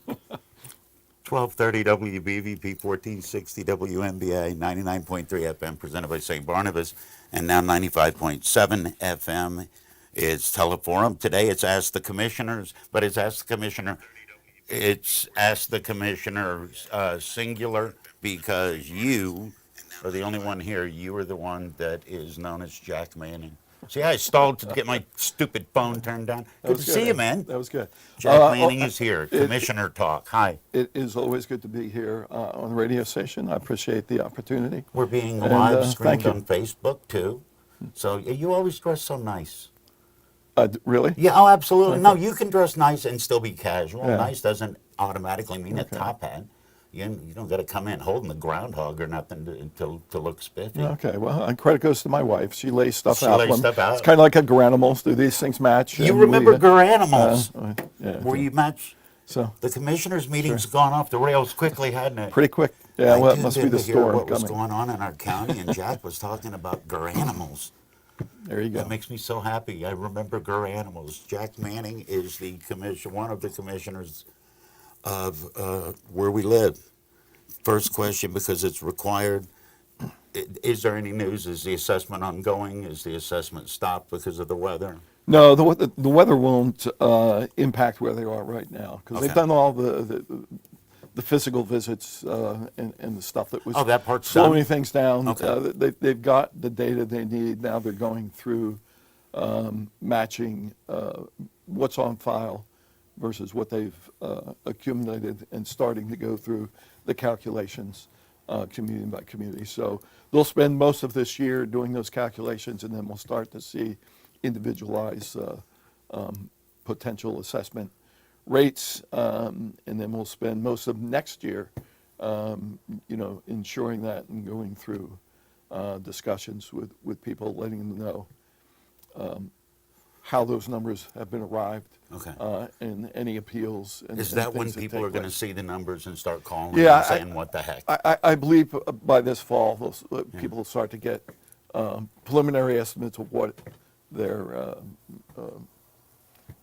1230 WBVP 1460 WMBA 99.3 FM presented by St. Barnabas and now 95.7 FM. It's Teleforum. Today it's Ask the Commissioners, but it's Ask the Commissioner. It's Ask the Commissioner singular because you are the only one here. You are the one that is known as Jack Manning. See, I stalled to get my stupid phone turned on. Good to see you, man. That was good. Jack Manning is here. Commissioner Talk. Hi. It is always good to be here on the radio station. I appreciate the opportunity. We're being live streamed thank you. on Facebook, too. So you always dress so nice. Really? Yeah, oh, absolutely. No, you can dress nice and still be casual. Yeah. Nice doesn't automatically mean a top hat. You don't got to come in holding the groundhog or nothing to look spiffy. Okay, well, credit goes to my wife. She lays stuff She out. lays stuff out. It's kind of like a Garanimals. Do these things match? You And remember we, Garanimals? yeah. Were you match? So The commissioners' meeting's gone off the rails quickly, hadn't it? pretty quick. Yeah, I well, it tuned must in be the to hear storm what was coming. going on in our county, and Jack was talking about Garanimals. There you go. That makes me so happy. I remember Garanimals. Jack Manning is the one of the commissioners of where we live. First question, because it's required. Is there any news? Is the assessment ongoing? Is the assessment stopped because of the weather? No, the weather won't impact where they are right now because Okay. they've done all the physical visits and the stuff that was That part's slowing done? things down. Okay. They've got the data they need. Now they're going through matching what's on file versus what they've accumulated and starting to go through the calculations community by community. So they'll spend most of this year doing those calculations, and then we'll start to see individualized potential assessment rates, and then we'll spend most of next year, ensuring that and going through discussions with people, letting them know how those numbers have been arrived, Okay. and any appeals. Is and that when things that people take are going to place. see the numbers and start calling Yeah, and saying, what the heck? I believe by this fall, people will start to get preliminary estimates of what their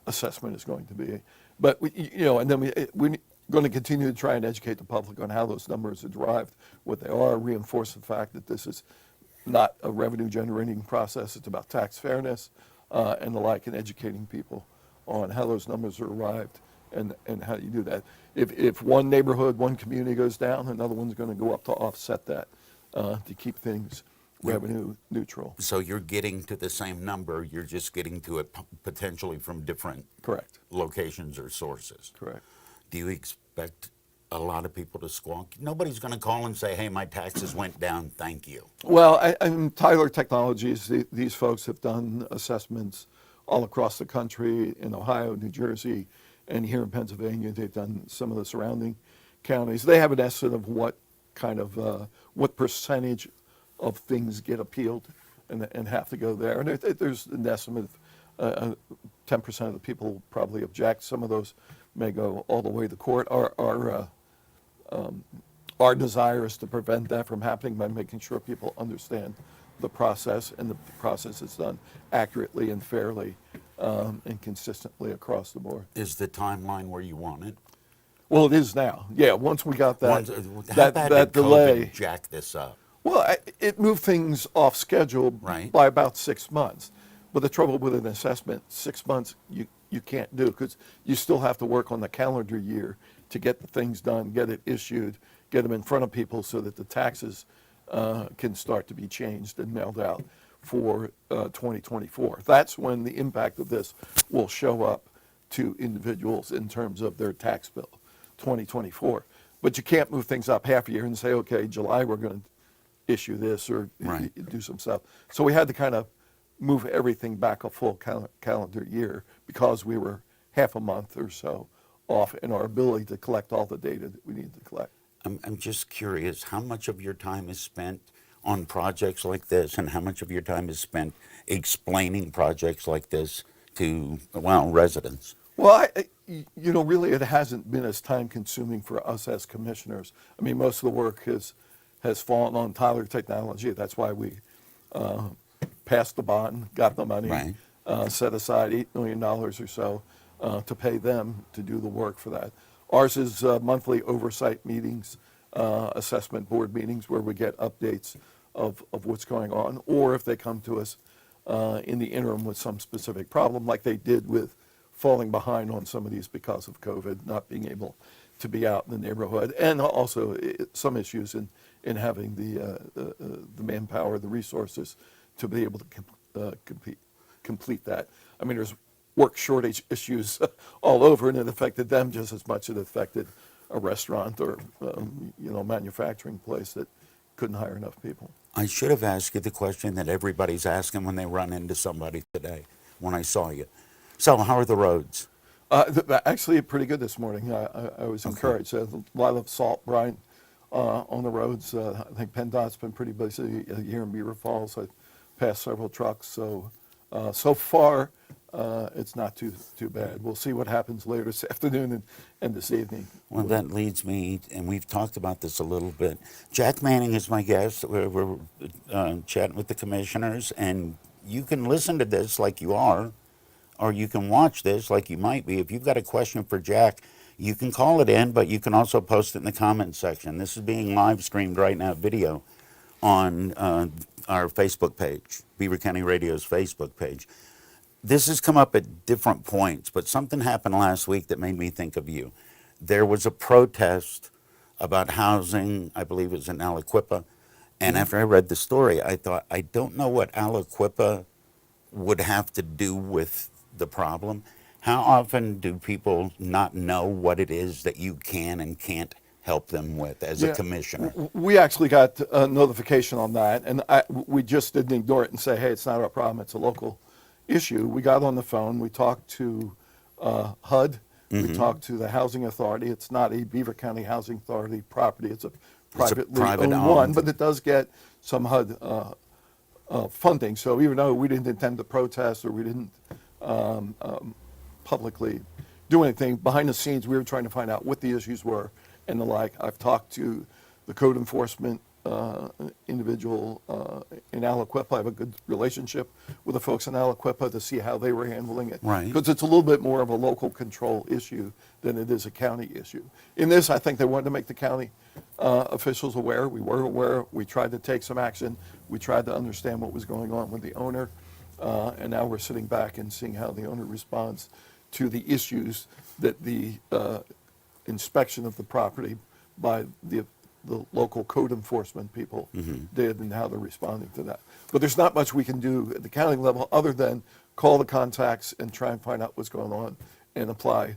assessment is going to be. But and then we're going to continue to try and educate the public on how those numbers are derived, what they are, reinforce the fact that this is not a revenue generating process. It's about tax fairness and the like, and educating people on how those numbers are arrived and how you do that. If one neighborhood, one community goes down, another one's going to go up to offset that to keep things revenue neutral. So you're getting to the same number, you're just getting to it potentially from different Correct. locations or sources. Correct. Do you expect a lot of people to squawk? Nobody's going to call and say, hey, my taxes went down, thank you. Well, Tyler Technologies, these folks have done assessments all across the country, in Ohio, New Jersey, and here in Pennsylvania. They've done some of the surrounding counties. They have an estimate of what kind of, what percentage of things get appealed and have to go there. And there's an estimate of 10% of the people probably object. Some of those may go all the way to court. Our desire is to prevent that from happening by making sure people understand the process, and the process is done accurately and fairly and consistently across the board. Is the timeline where you want it? Well, it is now. Yeah, once we got that, How bad that did delay. COVID jack this up? Well, it moved things off schedule Right. by about 6 months. But the trouble with an assessment, 6 months you can't do, because you still have to work on the calendar year to get the things done, get it issued, get them in front of people so that the taxes can start to be changed and mailed out for 2024. That's when the impact of this will show up to individuals in terms of their tax bill, 2024. But you can't move things up half a year and say, okay, July we're going to issue this or Right. do some stuff. So we had to kind of move everything back a full calendar year because we were half a month or so off in our ability to collect all the data that we need to collect. I'm just curious, how much of your time is spent on projects like this, and how much of your time is spent explaining projects like this to, residents? Well, really it hasn't been as time consuming for us as commissioners. I mean, most of the work has fallen on Tyler Technology. That's why we passed the bond, got the money, Right. set aside $8 million or so to pay them to do the work for that. Ours is monthly oversight meetings, assessment board meetings where we get updates of what's going on, or if they come to us in the interim with some specific problem, like they did with falling behind on some of these because of COVID, not being able to be out in the neighborhood, and also some issues in having the manpower, the resources to be able to complete that. I mean, there's work shortage issues all over, and it affected them just as much as it affected a restaurant or manufacturing place that couldn't hire enough people. I should have asked you the question that everybody's asking when they run into somebody today when I saw you. So how are the roads? Actually, pretty good this morning. I was encouraged. A lot of salt brine on the roads. I think PennDOT's been pretty busy here in Beaver Falls. I passed several trucks, so far it's not too bad. We'll see what happens later this afternoon and this evening. Well, that leads me, and we've talked about this a little bit. Jack Manning is my guest. We're chatting with the commissioners, and you can listen to this like you are, or you can watch this like you might be. If you've got a question for Jack, you can call it in, but you can also post it in the comments section. This is being live streamed right now, video, on our Facebook page, Beaver County Radio's Facebook page. This has come up at different points, but something happened last week that made me think of you. There was a protest about housing, I believe it was in Aliquippa, and after I read the story, I thought, I don't know what Aliquippa would have to do with the problem. How often do people not know what it is that you can and can't help them with as a commissioner? We actually got a notification on that, and we just didn't ignore it and say, hey, it's not our problem, it's a local issue. We got on the phone, we talked to HUD, we talked to the Housing Authority. It's not a Beaver County Housing Authority property, it's a privately owned one, but it does get some HUD funding. So even though we didn't intend to protest or we didn't publicly do anything, behind the scenes we were trying to find out what the issues were and the like. I've talked to the code enforcement individual in Aliquippa. I have a good relationship with the folks in Aliquippa to see how they were handling it. Right. Because it's a little bit more of a local control issue than it is a county issue. In this, I think they wanted to make the county officials aware. We were aware. We tried to take some action. We tried to understand what was going on with the owner. And now we're sitting back and seeing how the owner responds to the issues that the inspection of the property by the local code enforcement people did and how they're responding to that. But there's not much we can do at the county level other than call the contacts and try and find out what's going on and apply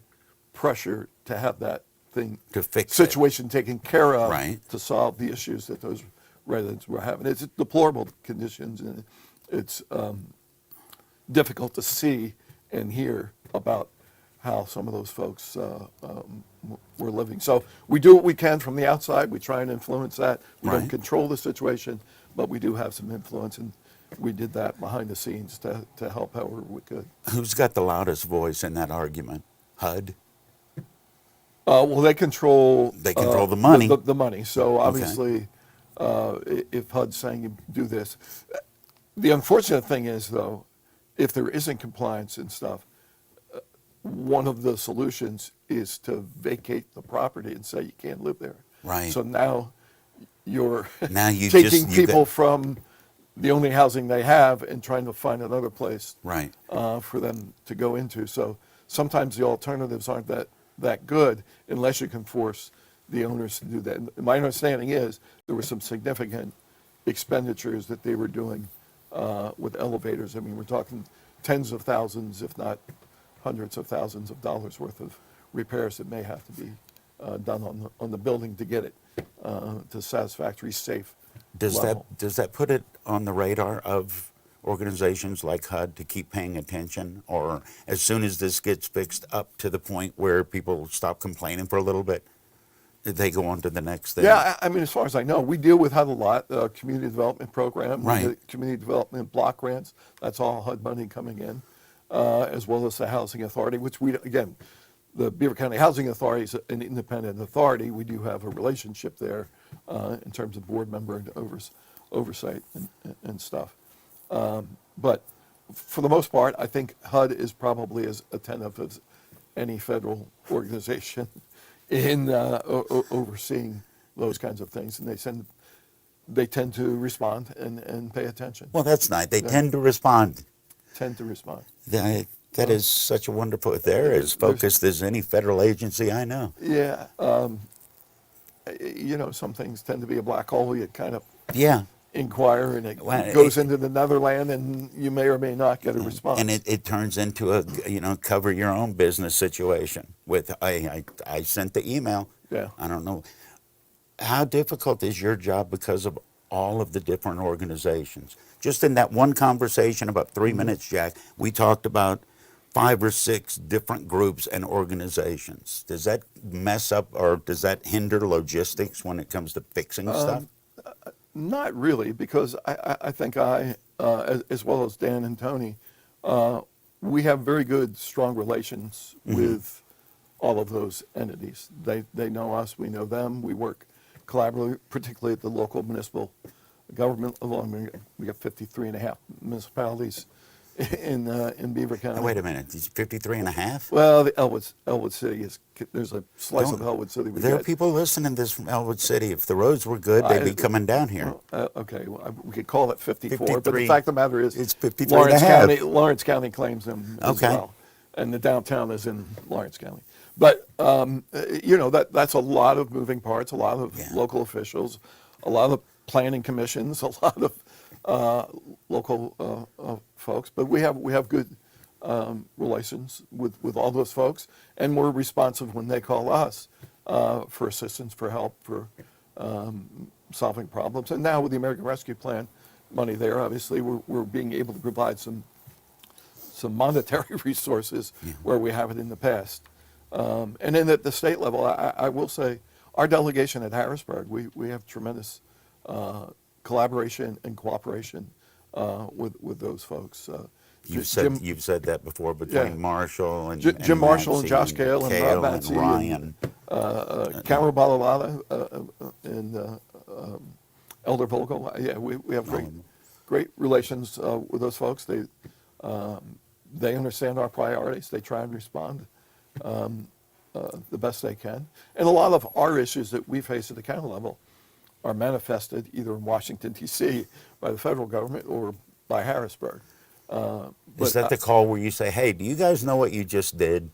pressure to have that thing, To fix situation taken care of, Right. to solve the issues that those residents were having. It's deplorable conditions, and it's difficult to see and hear about how some of those folks were living. So we do what we can from the outside. We try and influence that. We don't Right. control the situation, but we do have some influence, and we did that behind the scenes to help however we could. Who's got the loudest voice in that argument? HUD? Well, they control. They control the money. The money. So obviously, if HUD's saying you do this, the unfortunate thing is though, if there isn't compliance and stuff, one of the solutions is to vacate the property and say you can't live there. Right. So now you're Now you taking just- you people got- from the only housing they have and trying to find another place Right. for them to go into. So sometimes the alternatives aren't that good unless you can force the owners to do that. And my understanding is there were some significant expenditures that they were doing with elevators. I mean, we're talking tens of thousands, if not hundreds of thousands of dollars worth of repairs that may have to be done on the building to get it to satisfactory, safe level. Does that put it on the radar of organizations like HUD to keep paying attention, or as soon as this gets fixed up to the point where people stop complaining for a little bit, they go on to the next thing? Yeah, I mean, as far as I know, we deal with HUD a lot, community development program, Right. the community development block grants, that's all HUD money coming in, as well as the Housing Authority, which again, the Beaver County Housing Authority is an independent authority. We do have a relationship there in terms of board member and oversight and stuff. But for the most part, I think HUD is probably as attentive as any federal organization in overseeing those kinds of things, and they tend to respond and pay attention. Well, that's nice. They Yeah. tend to respond. Tend to respond. That is such a wonderful. They're as focused as any federal agency I know. Yeah. Some things tend to be a black hole. You kind of Yeah. inquire, and it Well, goes into the netherland, and you may or may not get a response. And it turns into a cover your own business situation. With I sent the email. Yeah. I don't know how difficult is your job because of all of the different organizations. Just in that one conversation, about 3 minutes, Jack, we talked about 5 or 6 different groups and organizations. Does that mess up or does that hinder logistics when it comes to fixing stuff? Not really, because I think as well as Dan and Tony, we have very good, strong relations with all of those entities. They know us, we know them. We work collaboratively, particularly at the local municipal government level. We got 53 and a half municipalities in Beaver County. Now, wait a minute, it's 53 and a half? Well, the Elwood City there's a slice of Elwood City. There are people listening to this from Elwood City. If the roads were good, they'd be coming down here. Okay, well, we could call it 54, but 53. the fact of the matter is, It's 53 and a half. Lawrence County claims them as Okay. well, and the downtown is in Lawrence County. But that's a lot of moving parts, a lot of local officials, a lot of planning commissions, a lot of local folks. But we have good relations with all those folks, and we're responsive when they call us for assistance, for help, for solving problems. And now with the American Rescue Plan money there, obviously we're being able to provide some monetary resources where we haven't in the past. And then at the state level, I will say our delegation at Harrisburg, we have tremendous collaboration and cooperation with those folks. You've said that before between Marshall and Jim Marshall and Matsy Josh Kale and Rob and Matsy Ryan. Cameron Balalata and Elder Vogel. Yeah, we have great relations with those folks. They understand our priorities. They try and respond the best they can. And a lot of our issues that we face at the county level are manifested either in Washington, D.C. by the federal government or by Harrisburg. Is that the call where you say, hey, do you guys know what you just did?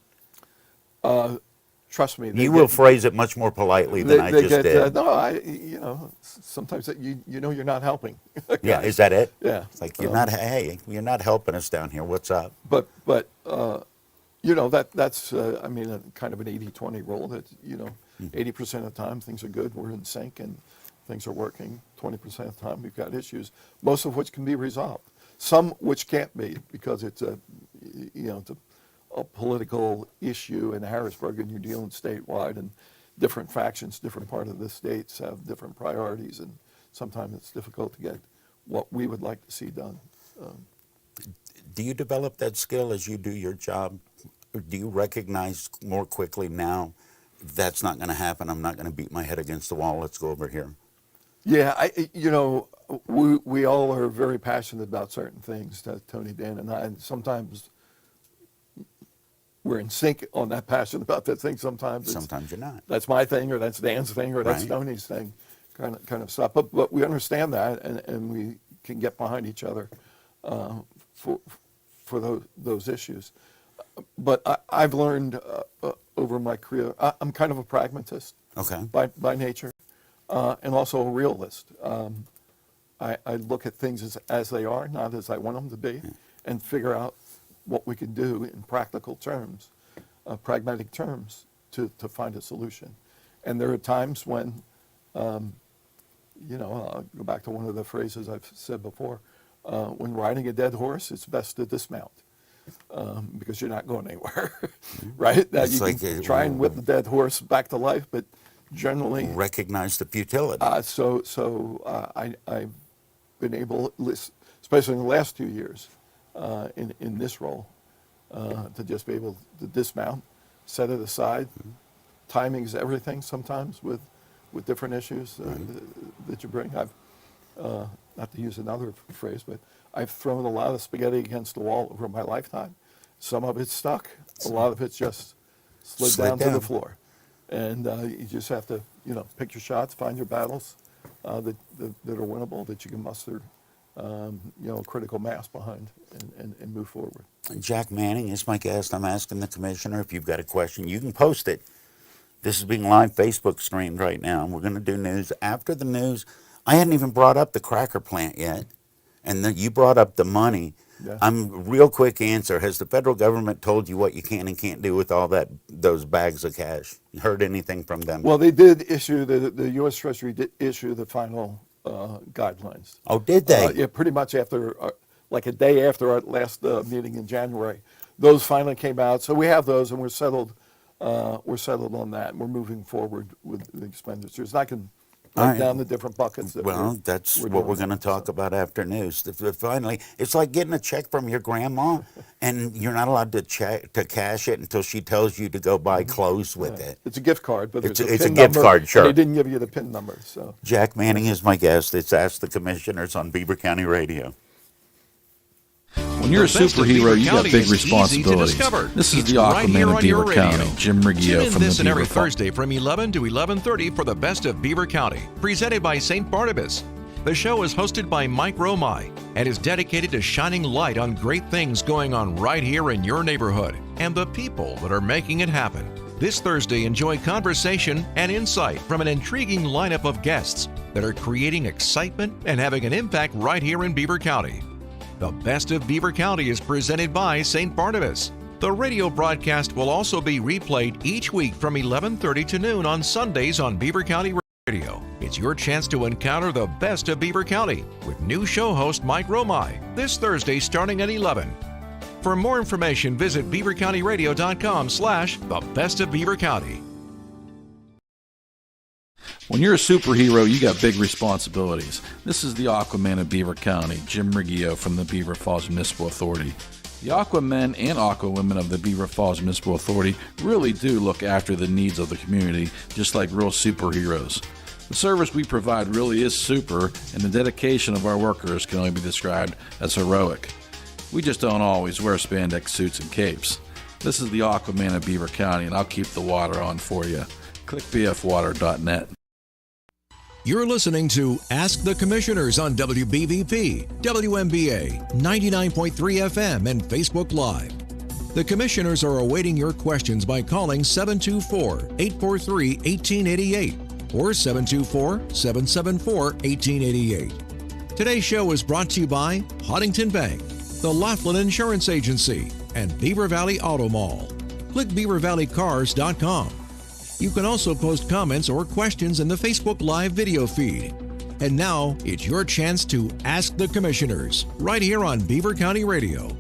Trust me. You will phrase it much more politely than I just did. No, sometimes you're not helping. Yeah, is that it? Yeah. It's like, you're not helping us down here. What's up? But that's kind of an 80-20 rule that, 80% of the time things are good, we're in sync, and things are working. 20% of the time we've got issues, most of which can be resolved. Some which can't be because it's a political issue in Harrisburg, and you're dealing statewide, and different factions, different part of the states have different priorities, and sometimes it's difficult to get what we would like to see done. Do you develop that skill as you do your job? Or do you recognize more quickly now, that's not going to happen, I'm not going to beat my head against the wall, let's go over here? Yeah, we all are very passionate about certain things, Tony, Dan, and I, and sometimes we're in sync on that passion about that thing. Sometimes you're not. That's my thing, or that's Dan's thing, or that's Right. Tony's thing, kind of stuff. But we understand that, and we can get behind each other for those issues. But I've learned over my career, I'm kind of a pragmatist. Okay. By nature, and also a realist. I look at things as they are, not as I want them to be, and figure out what we can do in practical terms, pragmatic terms, to find a solution. And there are times when, I'll go back to one of the phrases I've said before, when riding a dead horse, it's best to dismount. Because you're not going anywhere, right? That you can try and whip the dead horse back to life, but generally recognize the futility. So I've been able, especially in the last 2 years, in this role, to just be able to dismount, set it aside. Timing is everything sometimes with different issues that you bring. I've not to use another phrase, but I've thrown a lot of spaghetti against the wall over my lifetime. Some of it's stuck. A lot of it's just slid down to the floor. And you just have to, pick your shots, find your battles that are winnable, that you can muster, critical mass behind and move forward. Jack Manning is my guest. I'm asking the commissioner if you've got a question. You can post it. This is being live Facebook streamed right now, and we're going to do news. After the news, I hadn't even brought up the cracker plant yet, and you brought up the money. Yeah. Real quick answer. Has the federal government told you what you can and can't do with all those bags of cash? You heard anything from them? Well, they did issue, the U.S. Treasury did issue the final guidelines. Oh, did they? Yeah, pretty much after, like a day after our last meeting in January. Those finally came out. So we have those, and we're settled on that. And we're moving forward with the expenditures. I can break down the different buckets. That's what we're going to talk about after news. Finally, it's like getting a check from your grandma, and you're not allowed to cash it until she tells you to go buy clothes with it. It's a gift card, but it's there's a gift card, sure. They didn't give you the PIN number. So Jack Manning is my guest. It's Ask the Commissioners on Beaver County Radio. When you're a superhero, you got big responsibilities. This is the Aquaman of Beaver County, Jim Riggio from the Tune in every Beaver Farm. Thursday from 11 to 11:30 for the best of Beaver County, presented by St. Barnabas. The show is hosted by Mike Romai and is dedicated to shining light on great things going on right here in your neighborhood and the people that are making it happen. This Thursday, enjoy conversation and insight from an intriguing lineup of guests that are creating excitement and having an impact right here in Beaver County. The Best of Beaver County is presented by St. Barnabas. The radio broadcast will also be replayed each week from 11:30 to noon on Sundays on Beaver County Radio. It's your chance to encounter the best of Beaver County with new show host Mike Romai this Thursday starting at 11. For more information, visit beavercountyradio.com/the best of Beaver County. When you're a superhero, you got big responsibilities. This is the Aquaman of Beaver County, Jim Riggio from the Beaver Falls Municipal Authority. The Aquamen and Aquawomen of the Beaver Falls Municipal Authority really do look after the needs of the community, just like real superheroes. The service we provide really is super, and the dedication of our workers can only be described as heroic. We just don't always wear spandex suits and capes. This is the Aquaman of Beaver County, and I'll keep the water on for you. Click bfwater.net. You're listening to Ask the Commissioners on WBVP WMBA 99.3 FM and Facebook Live. The Commissioners are awaiting your questions by calling 724-843-1888 or 724-774-1888. Today's show is brought to you by Huntington Bank, the Laughlin Insurance Agency, and Beaver Valley Auto Mall. Click beavervalleycars.com. You can also post comments or questions in the Facebook Live video feed. And now, it's your chance to Ask the Commissioners, right here on Beaver County Radio.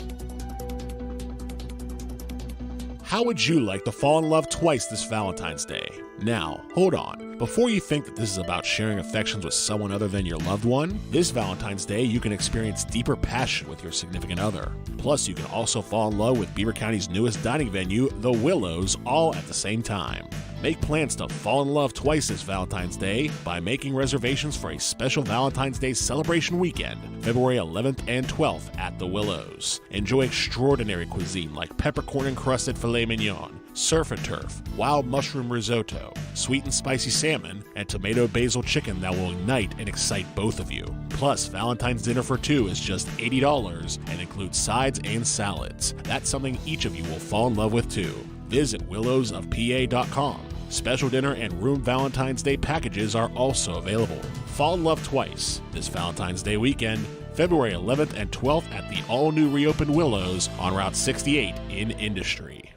How would you like to fall in love twice this Valentine's Day? Now, hold on. Before you think that this is about sharing affections with someone other than your loved one, this Valentine's Day you can experience deeper passion with your significant other. Plus, you can also fall in love with Beaver County's newest dining venue, The Willows, all at the same time. Make plans to fall in love twice this Valentine's Day by making reservations for a special Valentine's Day celebration weekend, February 11th and 12th at The Willows. Enjoy extraordinary cuisine like peppercorn-encrusted filet mignon, surf and turf, wild mushroom risotto, sweet and spicy salmon, and tomato basil chicken that will ignite and excite both of you. Plus, Valentine's dinner for two is just $80 and includes sides and salads. That's something each of you will fall in love with too. Visit willowsofpa.com. Special dinner and room Valentine's Day packages are also available. Fall in love twice this Valentine's Day weekend, February 11th and 12th at the all-new reopened Willows on Route 68 in Industry.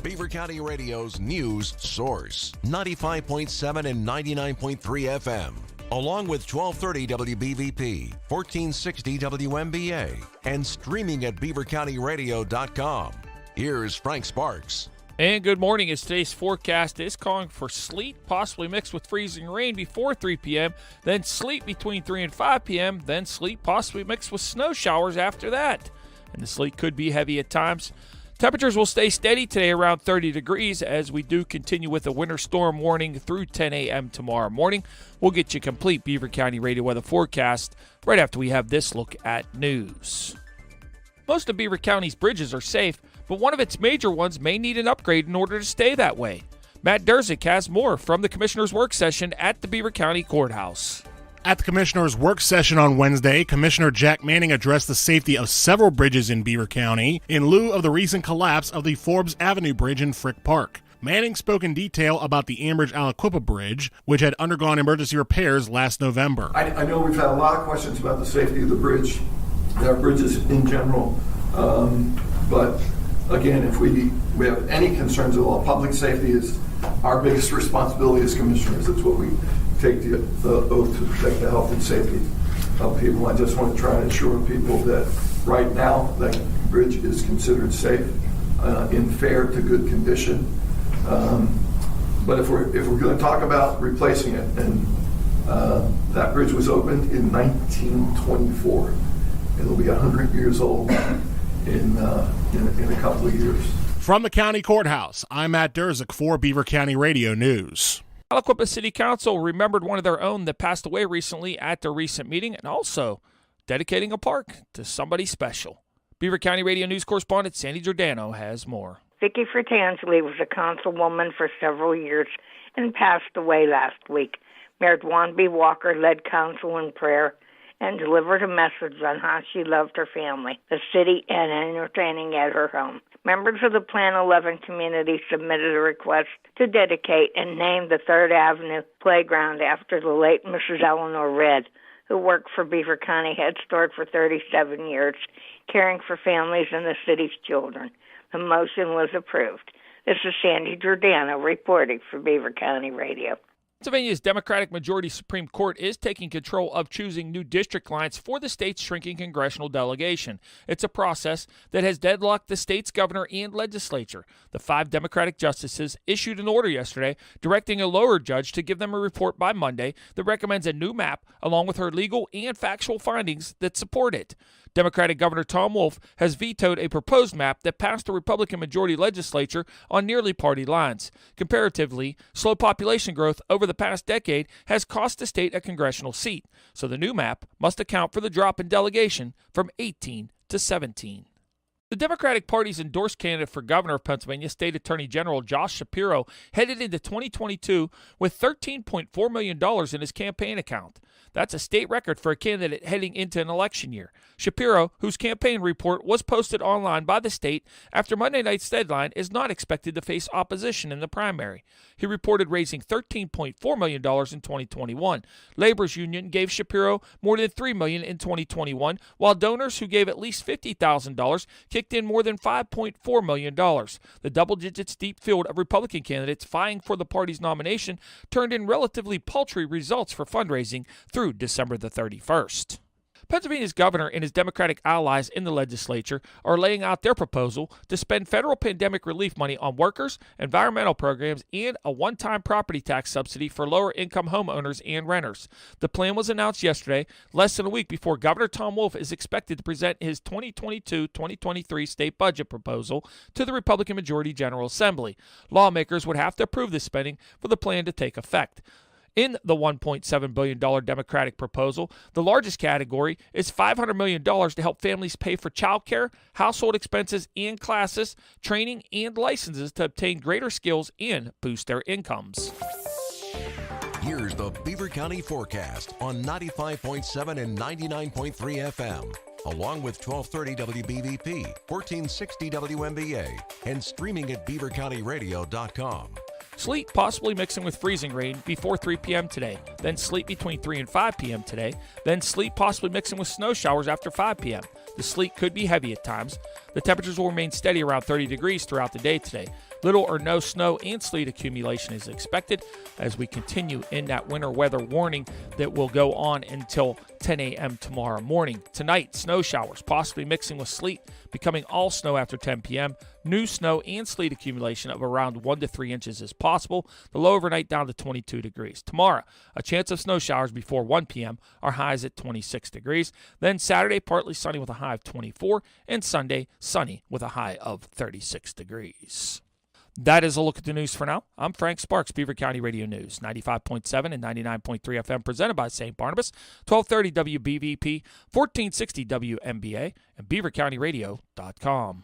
Beaver County Radio's news source, 95.7 and 99.3 FM, along with 1230 WBVP, 1460 WMBA, and streaming at beavercountyradio.com. Here's Frank Sparks. And good morning. As today's forecast is calling for sleet, possibly mixed with freezing rain before 3 p.m., then sleet between 3 and 5 p.m., then sleet possibly mixed with snow showers after that. And the sleet could be heavy at times. Temperatures will stay steady today around 30 degrees as we do continue with a winter storm warning through 10 a.m. tomorrow morning. We'll get you complete Beaver County Radio weather forecast right after we have this look at news. Most of Beaver County's bridges are safe, but one of its major ones may need an upgrade in order to stay that way. Matt Durzik has more from the Commissioner's work session at the Beaver County Courthouse. At the Commissioner's work session on Wednesday, Commissioner Jack Manning addressed the safety of several bridges in Beaver County in lieu of the recent collapse of the Forbes Avenue Bridge in Frick Park. Manning spoke in detail about the Ambridge-Aliquippa Bridge, which had undergone emergency repairs last November. I know we've had a lot of questions about the safety of the bridge, and our bridges in general, but again, if we have any concerns at all, public safety is our biggest responsibility as commissioners. It's what we take the oath to protect the health and safety of people. I just want to try and assure people that right now that bridge is considered safe, in fair to good condition. But if we're going to talk about replacing it, and that bridge was opened in 1924, it'll be 100 years old in a couple of years. From the county courthouse, I'm Matt Durzik for Beaver County Radio News. Aliquippa City Council remembered one of their own that passed away recently at their recent meeting, and also dedicating a park to somebody special. Beaver County Radio News correspondent Sandy Giordano has more. Vicki Fratangeli was a councilwoman for several years and passed away last week. Mayor Dwan B. Walker led council in prayer and delivered a message on how she loved her family, the city, and entertaining at her home. Members of the Plan 11 community submitted a request to dedicate and name the 3rd Avenue Playground after the late Mrs. Eleanor Redd, who worked for Beaver County Head Start for 37 years, caring for families and the city's children. The motion was approved. This is Sandy Giordano reporting for Beaver County Radio. Pennsylvania's Democratic majority Supreme Court is taking control of choosing new district lines for the state's shrinking congressional delegation. It's a process that has deadlocked the state's governor and legislature. The 5 Democratic justices issued an order yesterday directing a lower judge to give them a report by Monday that recommends a new map along with her legal and factual findings that support it. Democratic Governor Tom Wolf has vetoed a proposed map that passed the Republican majority legislature on nearly party lines. Comparatively, slow population growth over the past decade has cost the state a congressional seat, so the new map must account for the drop in delegation from 18 to 17. The Democratic Party's endorsed candidate for governor of Pennsylvania, State Attorney General Josh Shapiro, headed into 2022 with $13.4 million in his campaign account. That's a state record for a candidate heading into an election year. Shapiro, whose campaign report was posted online by the state after Monday night's deadline, is not expected to face opposition in the primary. He reported raising $13.4 million in 2021. Labor's union gave Shapiro more than $3 million in 2021, while donors who gave at least $50,000 kicked in more than $5.4 million. The double-digits deep field of Republican candidates vying for the party's nomination turned in relatively paltry results for fundraising through December the 31st. Pennsylvania's governor and his Democratic allies in the legislature are laying out their proposal to spend federal pandemic relief money on workers, environmental programs, and a one-time property tax subsidy for lower-income homeowners and renters. The plan was announced yesterday, less than a week before Governor Tom Wolf is expected to present his 2022-2023 state budget proposal to the Republican Majority General Assembly. Lawmakers would have to approve this spending for the plan to take effect. In the $1.7 billion Democratic proposal, the largest category is $500 million to help families pay for child care, household expenses and classes, training, and licenses to obtain greater skills and boost their incomes. Here's the Beaver County forecast on 95.7 and 99.3 FM, along with 1230 WBVP, 1460 WMBA, and streaming at beavercountyradio.com. Sleet possibly mixing with freezing rain before 3 p.m. today, then sleet between 3 and 5 p.m. today, then sleet possibly mixing with snow showers after 5 p.m. The sleet could be heavy at times. The temperatures will remain steady around 30 degrees throughout the day today. Little or no snow and sleet accumulation is expected as we continue in that winter weather warning that will go on until 10 a.m. tomorrow morning. Tonight, snow showers, possibly mixing with sleet, becoming all snow after 10 p.m. New snow and sleet accumulation of around 1 to 3 inches is possible. The low overnight down to 22 degrees. Tomorrow, a chance of snow showers before 1 p.m. Our highs at 26 degrees. Then Saturday, partly sunny with a high of 24. And Sunday, sunny with a high of 36 degrees. That is a look at the news for now. I'm Frank Sparks, Beaver County Radio News, 95.7 and 99.3 FM, presented by St. Barnabas, 1230 WBVP, 1460 WMBA, and beavercountyradio.com.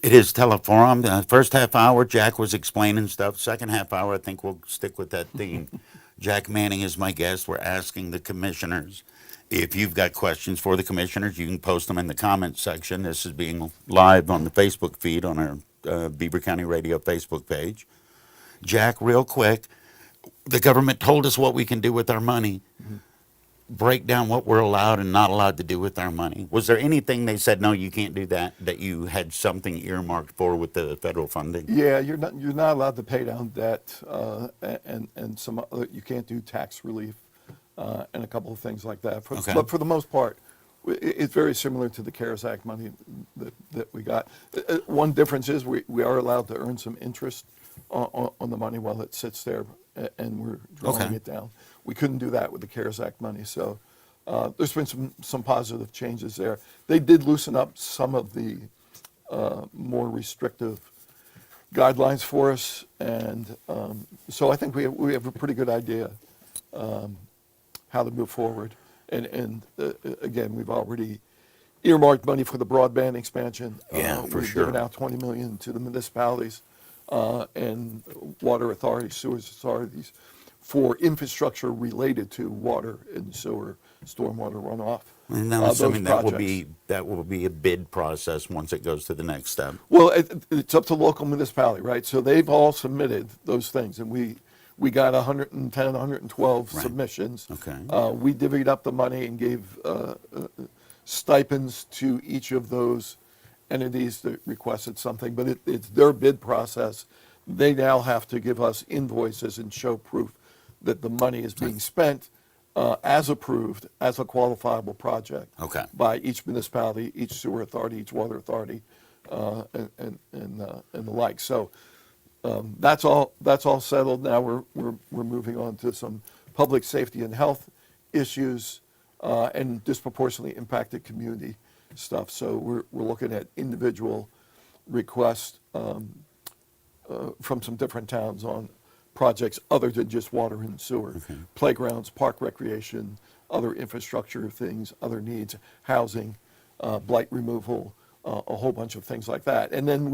It is Teleforum. First half hour, Jack was explaining stuff. Second half hour, I think we'll stick with that theme. Jack Manning is my guest. We're asking the commissioners. If you've got questions for the commissioners, you can post them in the comments section. This is being live on the Facebook feed on our Beaver County Radio Facebook page. Jack, real quick, the government told us what we can do with our money. Break down what we're allowed and not allowed to do with our money. Was there anything they said, no, you can't do that you had something earmarked for with the federal funding? Yeah, you're not allowed to pay down debt, and some other, you can't do tax relief, and a couple of things like that. Okay. But for the most part, it's very similar to the CARES Act money that we got. One difference is we are allowed to earn some interest on the money while it sits there, and we're drawing Okay. it down. We couldn't do that with the CARES Act money, so there's been some positive changes there. They did loosen up some of the more restrictive guidelines for us, and so I think we have a pretty good idea how to move forward. And again, we've already earmarked money for the broadband expansion. Yeah, for we've sure. given out $20 million to the municipalities and water authorities, sewage authorities, for infrastructure related to water and sewer, stormwater runoff. And I'm those assuming that will projects. be a bid process once it goes to the next step. Well, it's up to local municipality, right? So they've all submitted those things, and we got 110, 112 Right. submissions. Okay. We divvied up the money and gave stipends to each of those entities that requested something, but it's their bid process. They now have to give us invoices and show proof that the money is being spent as approved, as a qualifiable project. Okay. By each municipality, each sewer authority, each water authority, and the like. So that's all settled. Now we're moving on to some public safety and health issues and disproportionately impacted community stuff. So we're looking at individual requests from some different towns on projects other than just water and sewer, playgrounds, park recreation, other infrastructure things, other needs, housing, blight removal, a whole bunch of things like that. And then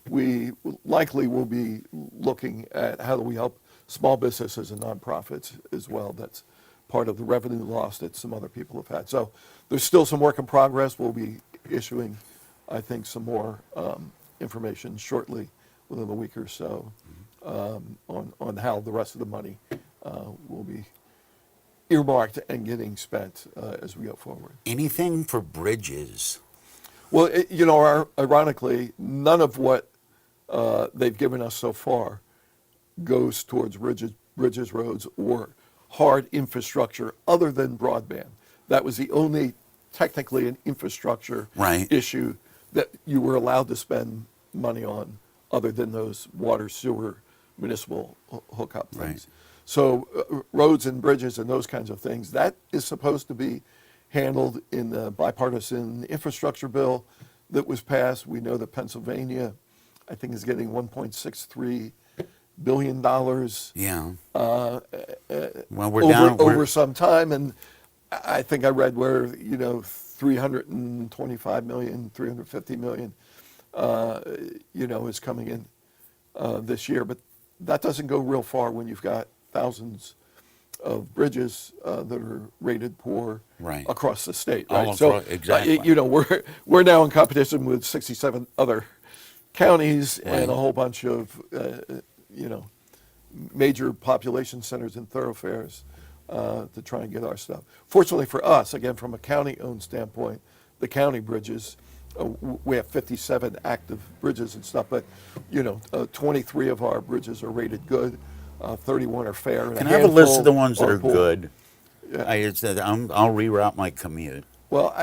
we likely will be looking at how do we help small businesses and nonprofits as well. That's part of the revenue loss that some other people have had. So there's still some work in progress. We'll be issuing, I think, some more information shortly, within a week or so, on how the rest of the money will be earmarked and getting spent as we go forward. Anything for bridges? Well, ironically, none of what they've given us so far goes towards bridges, roads, or hard infrastructure other than broadband. That was the only technically an infrastructure Right. issue that you were allowed to spend money on other than those water, sewer, municipal hookup things. Right. So roads and bridges and those kinds of things, that is supposed to be handled in the bipartisan infrastructure bill that was passed. We know that Pennsylvania, I think, is getting $1.63 billion Yeah. Well, we're over, down. over some time. And I think I read where, 325 million, 350 million, is coming in this year. But that doesn't go real far when you've got thousands of bridges that are rated poor Right. across the state. All Right. So, exactly. we're now in competition with 67 other counties Right. and a whole bunch of, major population centers and thoroughfares to try and get our stuff. Fortunately for us, again, from a county-owned standpoint, the county bridges, we have 57 active bridges and stuff, but 23 of our bridges are rated good, 31 are fair. And Can I have a list of the handful ones that are poor. good? Yeah. I'll reroute my commute. Well,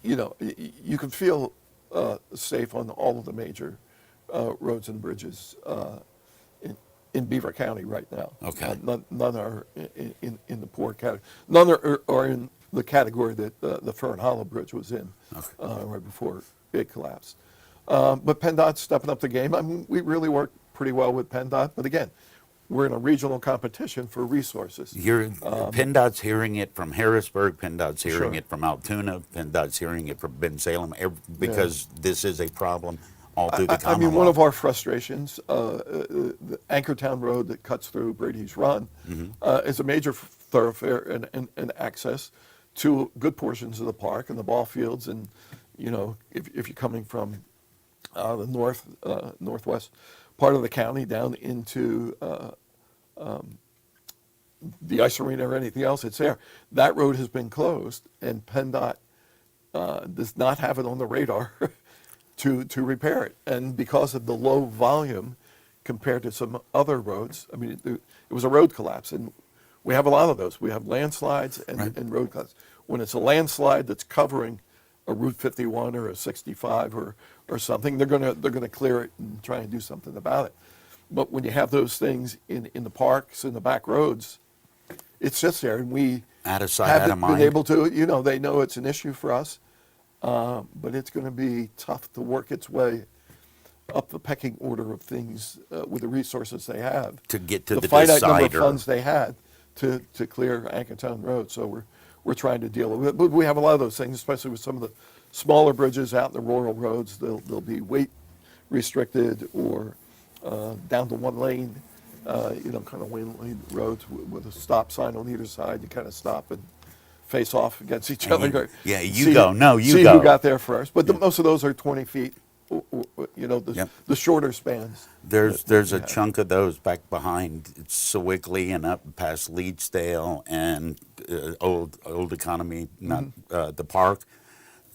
you can feel safe on all of the major roads and bridges in Beaver County right now. Okay. None are in the poor category. None are in the category that the Fern Hollow Bridge was in right before it collapsed. But PennDOT's stepping up the game. I mean, we really work pretty well with PennDOT. But again, we're in a regional competition for resources. PennDOT's hearing it from Harrisburg. PennDOT's hearing Sure. it from Altoona. PennDOT's hearing it from Bensalem because this is a problem all through the I Commonwealth. mean, one of our frustrations, the Anchortown Road that cuts through Brady's Run, is a major thoroughfare and access to good portions of the park and the ball fields. And, you know, if you're coming from the northwest part of the county down into the ice arena or anything else, it's there. That road has been closed, and PennDOT does not have it on the radar to repair it. And because of the low volume compared to some other roads, I mean, it was a road collapse, and we have a lot of those. We have landslides and road collapse. When it's a landslide that's covering a Route 51 or a 65 or something, they're gonna clear it and try and do something about it. But when you have those things in the parks and the back roads, it sits there, and we Out of sight, out of haven't been mind. able to, you know, they know it's an issue for us, but it's going to be tough to work its way up the pecking order of things with the resources they have. To get to the finite number of decider. funds they had to clear Anchortown Road. So we're trying to deal with it. But we have a lot of those things, especially with some of the smaller bridges out in the rural roads. They'll be weight restricted or down to one lane. You know, kind of lane roads with a stop sign on either side. You kind of stop and face off against each other. Yeah, you See- go. No, you see go. who got there first. But most of those are 20 feet, you know, the shorter spans. There's a Yeah. chunk of those back behind Sewickley and up past Leedsdale and Old Economy, not the park.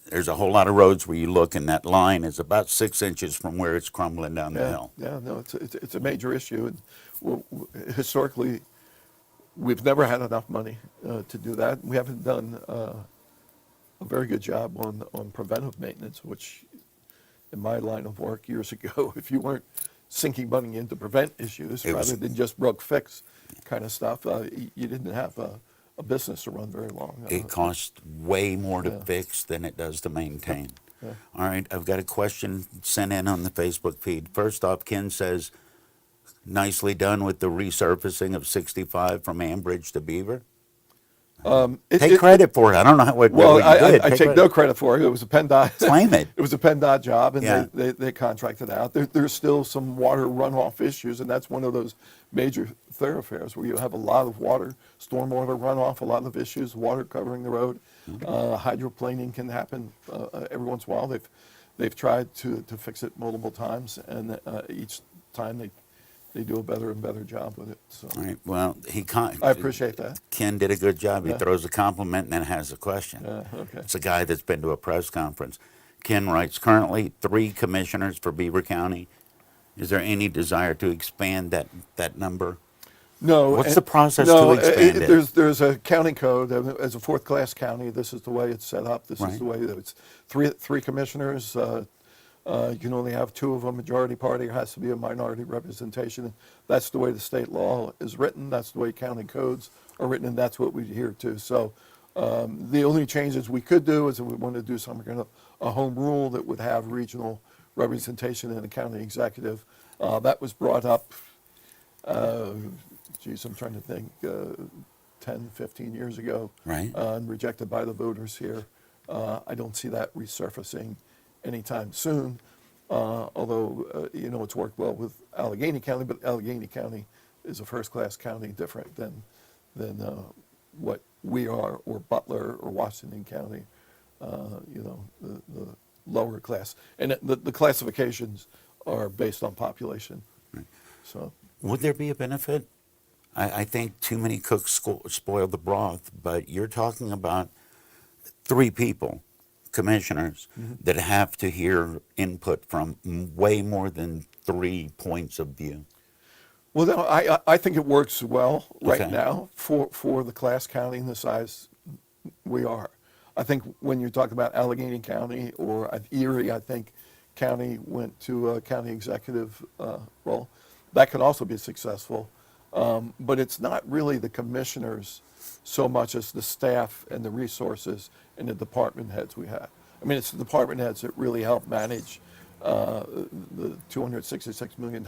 There's a whole lot of roads where you look, and that line is about 6 inches from where it's crumbling down the hill. Yeah, no, it's a major issue. And historically, we've never had enough money to do that. We haven't done a very good job on preventive maintenance, which in my line of work years ago, if you weren't sinking money in to prevent issues rather than just broke fix kind of stuff, you didn't have a business to run very long. It costs way more to fix than it does to maintain. Yeah. All right, I've got a question sent in on the Facebook feed. First off, Ken says, nicely done with the resurfacing of 65 from Ambridge to Beaver. Take credit for it. I don't know what you did. I take no credit for it. It was a PennDOT. Claim it. It was a PennDOT job, and Yeah. they contracted out. There's still some water runoff issues, and that's one of those major thoroughfares where you have a lot of water, stormwater runoff, a lot of issues, water covering the road. Hydroplaning can happen every once in a while. They've tried to fix it multiple times, and each time they do a better and better job with it. So All right, well, I appreciate that. Ken did a good job. He Yeah. throws a compliment and then has a question. Okay. It's a guy that's been to a press conference. Ken writes, currently 3 commissioners for Beaver County. Is there any desire to expand that number? No. What's and- the process no, to expand it? There's a county code. As a fourth-class county, this is the way it's set up. This Right. is the way that it's three commissioners. You can only have 2 of a majority party. There has to be a minority representation. That's the way the state law is written. That's the way county codes are written, and that's what we adhere to. So the only changes we could do is if we want to do some kind of a home rule that would have regional representation in the county executive. That was brought up, I'm trying to think, 10, 15 years ago. Right. And rejected by the voters here. I don't see that resurfacing anytime soon, although, you know, it's worked well with Allegheny County, but Allegheny County is a first-class county different than what we are, or Butler, or Washington County, you know, the lower class. And the classifications are based on population. So Would there be a benefit? I think too many cooks spoil the broth, but you're talking about 3 people, commissioners, that have to hear input from way more than 3 points of view. Well, no, I think it works well right Okay. now for the class county and the size we are. I think when you talk about Allegheny County or Erie, I think county went to a county executive role. That could also be successful, but it's not really the commissioners so much as the staff and the resources and the department heads we have. I mean, it's the department heads that really help manage the $266 million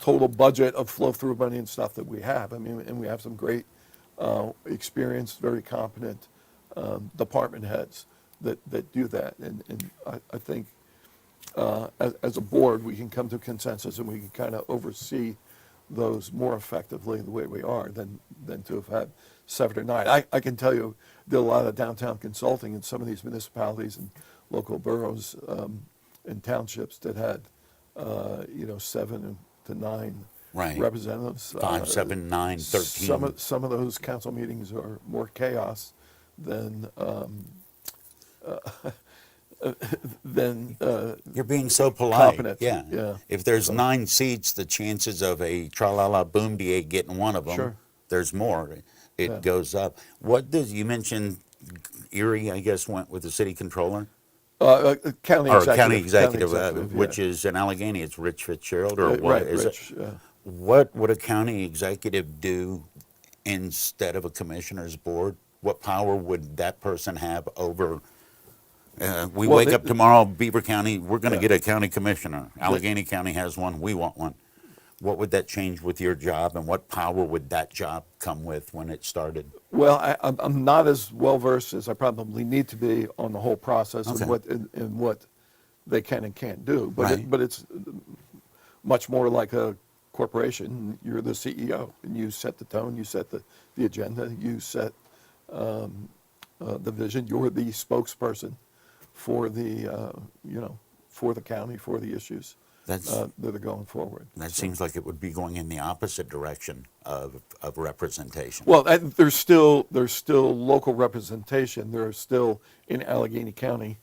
total budget of flow-through money and stuff that we have. I mean, and we have some great, experienced, very competent department heads that do that. And I think as a board, we can come to consensus and we can kind of oversee those more effectively the way we are than to have had 7 or 9. I can tell you, did a lot of downtown consulting in some of these municipalities and local boroughs and townships that had, 7 to 9 Right. representatives. 5, 7, 9, 13. Some of those council meetings are more chaos than You're being so polite. competent. Yeah. Yeah. If there's So- 9 seats, the chances of a tra-la-la boom DA getting one of them, Sure. there's more. It Yeah. goes up. What does, you mentioned Erie, I guess, went with the city controller? County Or executive. county executive, yeah. which is in Allegheny, it's Rich Fitzgerald, or what Right, is Rich, it? yeah. What would a county executive do instead of a commissioner's board? What power would that person have over, we Well, wake they- up tomorrow, Beaver County, we're gonna Yeah. get a county commissioner. Allegheny County has one, we want one. What would that change with your job, and what power would that job come with when it started? Well, I'm not as well versed as I probably need to be on the whole process Okay. and what they can and can't do. But Right. but it's much more like a corporation. You're the CEO, and you set the tone, you set the agenda, you set the vision. You're the spokesperson for the for the county, for the issues That's, that are going forward. that seems like it would be going in the opposite direction of representation. Well, there's still local representation. There are still in Allegheny County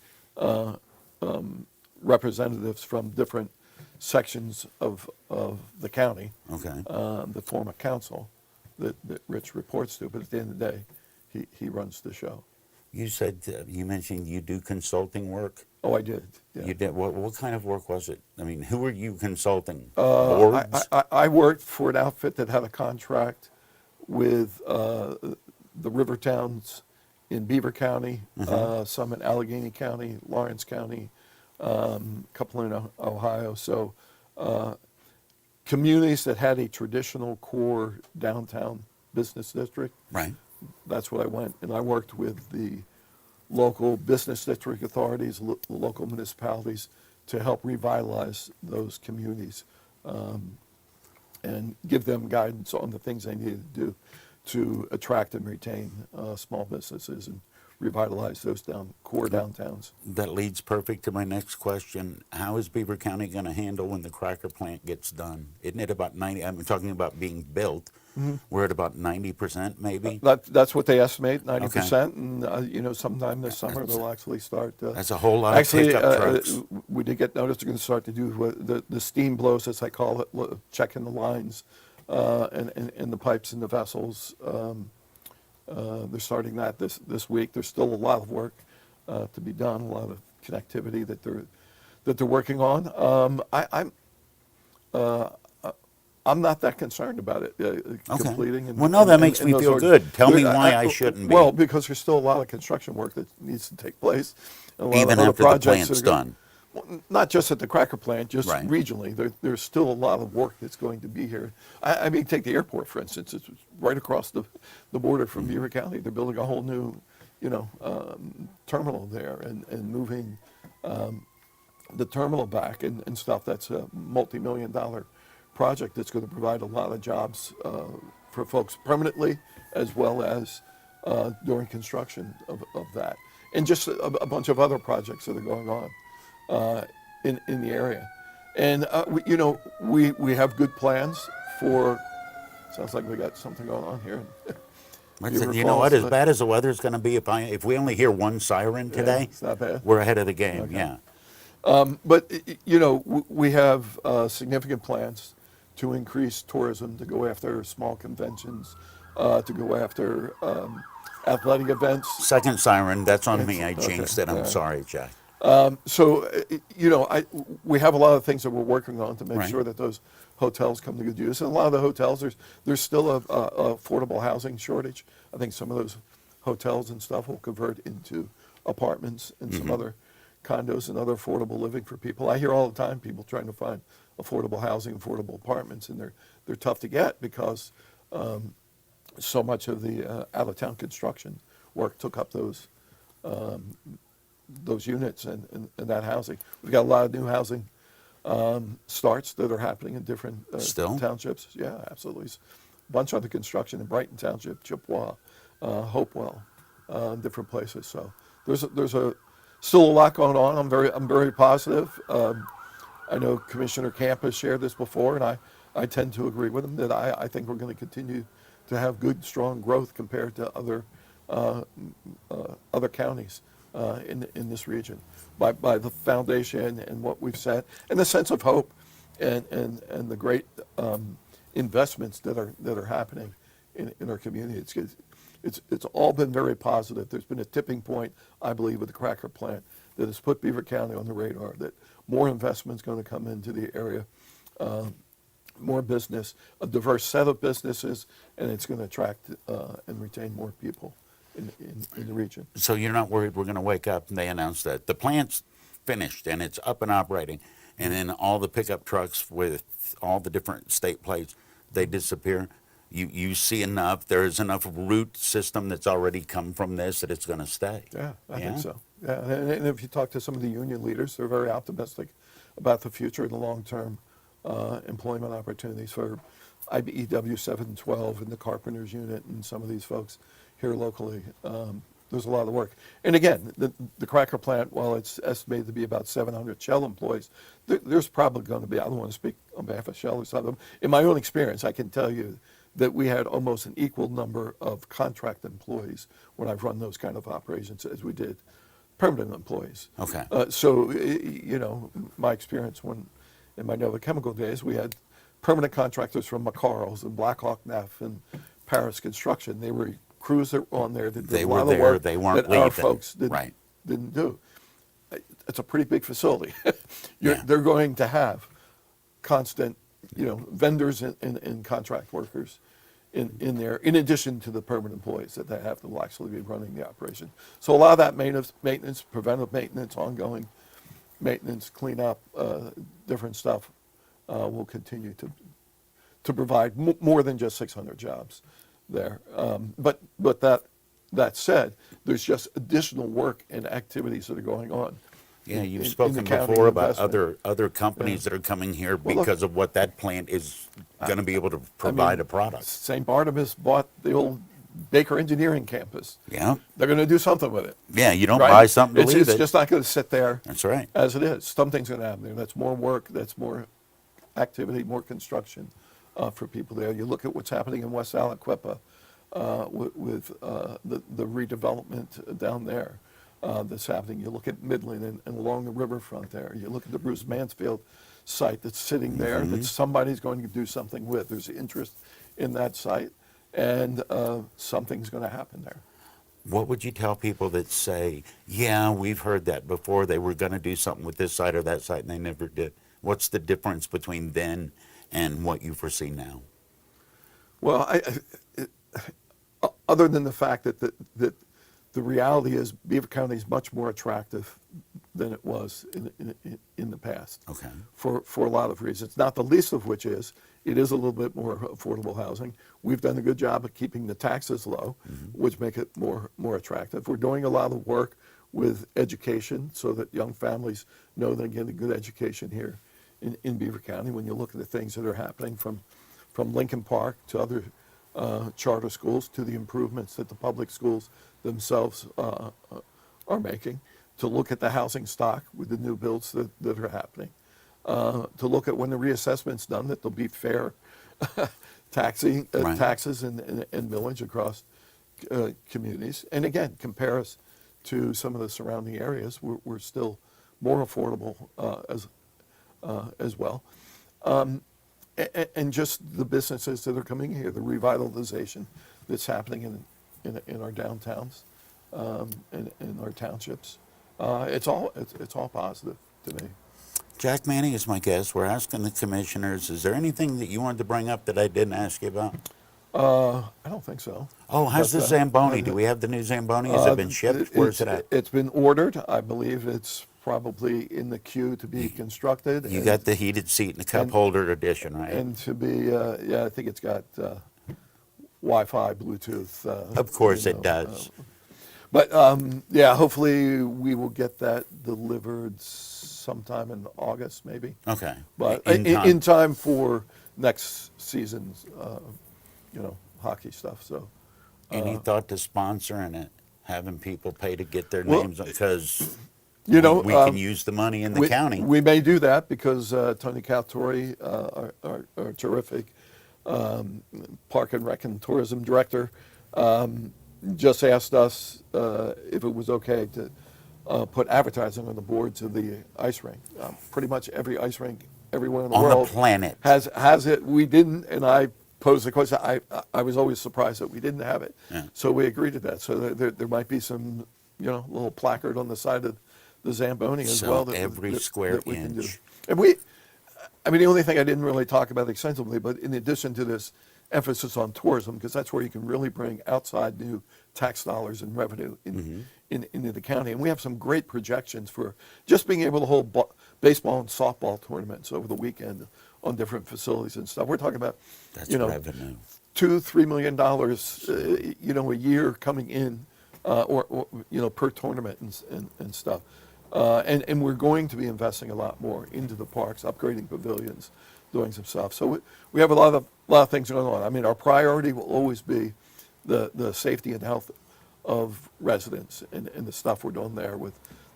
representatives from different sections of the county Okay. that form a council that Rich reports to. But at the end of the day, he runs the show. You said, you mentioned you do consulting work? Oh, I did. Yeah. You did, what kind of work was it? I mean, who were you consulting? I, Boards? I worked for an outfit that had a contract with the river towns in Beaver County, some in Allegheny County, Lawrence County, a couple in Ohio. So communities that had a traditional core downtown business district, Right. that's what I went. And I worked with the local business district authorities, local municipalities, to help revitalize those communities and give them guidance on the things they needed to do to attract and retain small businesses and revitalize those core downtowns. That leads perfect to my next question. How is Beaver County going to handle when the cracker plant gets done? Isn't it about 90, I'm talking about being built. We're at about 90% maybe? That's what they estimate, 90%, and sometime this summer they'll actually start. That's a whole lot of pickup trucks. We did get notice they're going to start to do the steam blows, as I call it, checking the lines and the pipes and the vessels. They're starting that this week. There's still a lot of work to be done, a lot of connectivity that they're working on. I'm not that concerned about it completing. Well, no, that makes me those feel orders. good. Tell me why I shouldn't be. Well, because there's still a lot of construction work that needs to take place. and a lot of Even other after the projects that plant's are going- done. Well, not just at the cracker plant, just Right. regionally. There's still a lot of work that's going to be here. I mean, take the airport, for instance. It's right across the border from Beaver County. They're building a whole new, terminal there and moving the terminal back and stuff. That's a multi-million-dollar project that's going to provide a lot of jobs for folks permanently as well as during construction of that. And just a bunch of other projects that are going on in the area. And, we have good plans for, sounds like we got something going on here. You know what? As bad as the weather's going to be, if we only hear one siren today, it's not bad. we're ahead of the game. Yeah. But, we have significant plans to increase tourism, to go after small conventions, to go after athletic events. Second siren, that's on me. I jinxed it. I'm yeah. sorry, Jack. So, we have a lot of things that we're working on to make Right. sure that those hotels come to good use. And a lot of the hotels, there's still a affordable housing shortage. I think some of those hotels and stuff will convert into apartments and some other condos and other affordable living for people. I hear all the time people trying to find affordable housing, affordable apartments, and they're tough to get because so much of the out-of-town construction work took up those those units and that housing. We've got a lot of new housing starts that are happening in different Still? townships. Yeah, absolutely. A bunch under construction in Brighton Township, Chippewa, Hopewell, different places. So there's still a lot going on. I'm very positive. I know Commissioner Camp has shared this before, and I tend to agree with him that I think we're going to continue to have good, strong growth compared to other counties in this region by the foundation and what we've said, and the sense of hope and the great investments that are happening in our community. It's all been very positive. There's been a tipping point, I believe, with the cracker plant that has put Beaver County on the radar, that more investment's going to come into the area, more business, a diverse set of businesses, and it's going to attract and retain more people in the region. So you're not worried we're going to wake up and they announce that the plant's finished and it's up and operating, and then all the pickup trucks with all the different state plates, they disappear? You see enough, there's enough root system that's already come from this that it's going to stay? Yeah, I think so. Yeah, and if you talk to some of the union leaders, they're very optimistic about the future and the long-term employment opportunities for IBEW 712 and the Carpenters Unit and some of these folks here locally. There's a lot of work. And again, the cracker plant, while it's estimated to be about 700 Shell employees, there's probably going to be, I don't want to speak on behalf of Shell or something. In my own experience, I can tell you that we had almost an equal number of contract employees when I've run those kind of operations as we did permanent employees. Okay. So, my experience in my Nova Chemical days, we had permanent contractors from McCarles and Blackhawk Neff and Paris Construction. They were crews that were on there that did a lot of work they weren't that our leaving. folks didn't do. It's a pretty big facility. They're going to have constant, vendors and contract workers in there, in addition to the permanent employees that they have to actually be running the operation. So a lot of that maintenance, preventive maintenance, ongoing maintenance, cleanup, different stuff will continue to provide more than just 600 jobs there. But that said, there's just additional work and activities that are going on. Yeah, you've in spoken the county before about investment. other companies that are coming here Well, look, because of what that plant is going to be able to provide a product. St. Barnabas bought the old Baker Engineering campus. Yeah. They're going to do something with it. Yeah, you don't Right? buy something to leave It's it. just not going to sit there. That's right. As it is. Something's going to happen there. That's more work. That's more activity, more construction for people there. You look at what's happening in West Aliquippa with the redevelopment down there that's happening. You look at Midland and along the riverfront there. You look at the Bruce Mansfield site that's sitting there that somebody's going to do something with. There's interest in that site, and something's going to happen there. What would you tell people that say, yeah, we've heard that before, they were going to do something with this site or that site and they never did? What's the difference between then and what you foresee now? Well, other than the fact that the reality is Beaver County is much more attractive than it was in the past. Okay. For a lot of reasons, not the least of which is it is a little bit more affordable housing. We've done a good job of keeping the taxes low, which make it more attractive. We're doing a lot of work with education so that young families know they get a good education here in Beaver County. When you look at the things that are happening from Lincoln Park to other charter schools to the improvements that the public schools themselves are making, to look at the housing stock with the new builds that are happening, to look at when the reassessment's done that there'll be fair taxes and millage across communities. And again, compare us to some of the surrounding areas. We're still more affordable as well. And just the businesses that are coming here, the revitalization that's happening in our downtowns, in our townships. It's all positive to me. Jack Manning is my guest. We're asking the commissioners, is there anything that you wanted to bring up that I didn't ask you about? I don't think so. Oh, how's the Zamboni? Do we have the new Zamboni? Has it been shipped? Where's it at? It's been ordered. I believe it's probably in the queue to be constructed. You got the heated seat and the cup holder edition, right? And to be, I think it's got Wi-Fi, Bluetooth. Of course it does. But yeah, hopefully we will get that delivered sometime in August, maybe. Okay. But In time. time for next season's, hockey stuff. So Any thought to sponsoring it, having people pay to get their Well, names, because we can use the money in the county. We may do that because Tony Caltori, our terrific Park and Rec and Tourism Director, just asked us if it was okay to put advertising on the boards of the ice rink. Pretty much every ice rink, everywhere in the On the world planet. has it. We didn't, and I posed the question. I was always surprised that we didn't have it. Yeah. So we agreed to that. So there might be some, little placard on the side of the Zamboni as So well. every square we can do. inch. And the only thing I didn't really talk about extensively, but in addition to this emphasis on tourism, because that's where you can really bring outside new tax dollars and revenue into the county. And we have some great projections for just being able to hold baseball and softball tournaments over the weekend on different facilities and stuff. We're talking about, That's revenue. $2-3 million, a year coming in, or per tournament and stuff. And we're going to be investing a lot more into the parks, upgrading pavilions, doing some stuff. So we have a lot of things going on. I mean, our priority will always be the safety and health of residents and the stuff we're doing there with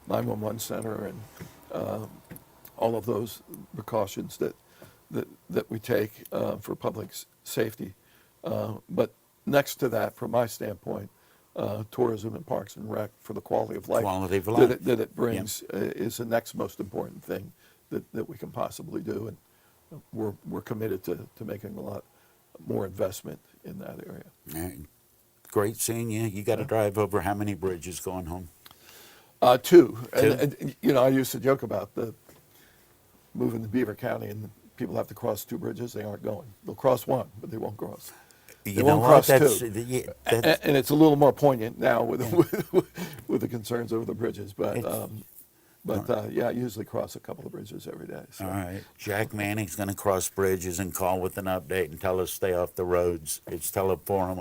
911 center and all of those precautions that we take for public safety. But next to that, from my standpoint, tourism and parks and rec for the quality of life, that it brings is the next most important thing that we can possibly do. And we're committed to making a lot more investment in that area. All right. Great seeing you. You got to drive over how many bridges going home? 2. And I used to joke about the moving to Beaver County and people have to cross 2 bridges. They aren't going. They'll cross 1, but they won't cross. They won't cross 2. And it's a little more poignant now with the concerns over the bridges. But I usually cross a couple of bridges every day. So. All right. Jack Manning's going to cross bridges and call with an update and tell us stay off the roads. It's Teleforum